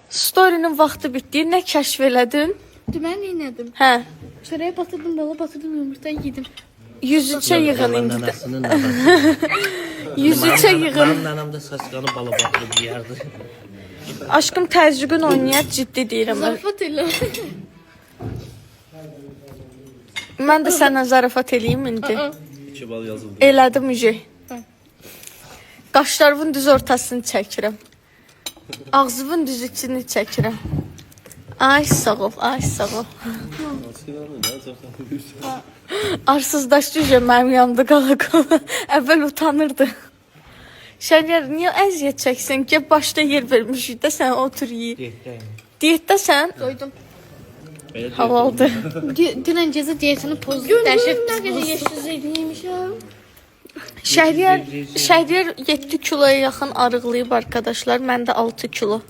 Story'nin vaxtı bitdi. Nə kəşf elədin? Mən neylədim? Hə. Çörəyə batırdım, bala batırdım, yumurta yedim. 103'e yığın indi. Nənəsinin nəvəsi. 103'e yığın. Mənim nənəm də saçqanı bala batırıb yeyərdi. Aşkım təzyiqin oynayaq, ciddi deyirəm. Zarafat elə. Mən də sənlə zarafat eləyim indi. 2 bal yazıldı. Elədim ücə. Qaşlarımın düz ortasını çəkirəm. Ağzımın düz içini çəkirəm. Ay sağ ol, ay sağ ol. Arsızdaşdı ücə mənim yanımda qala-qala. Əvvəl utanırdı. Şəhriyar, niyə əziyyət çəksin ki? Başda yer vermişik də sən otur yi. Diyetdəsən? Doydum. Havaldı. Dünən gecə diyetini pozdu. Dəhşət nə qədər yeşil zeytin yemişəm. Şəhriyar 7 kiloya yaxın arıqlayıb arkadaşlar. Mən də 6 kilo.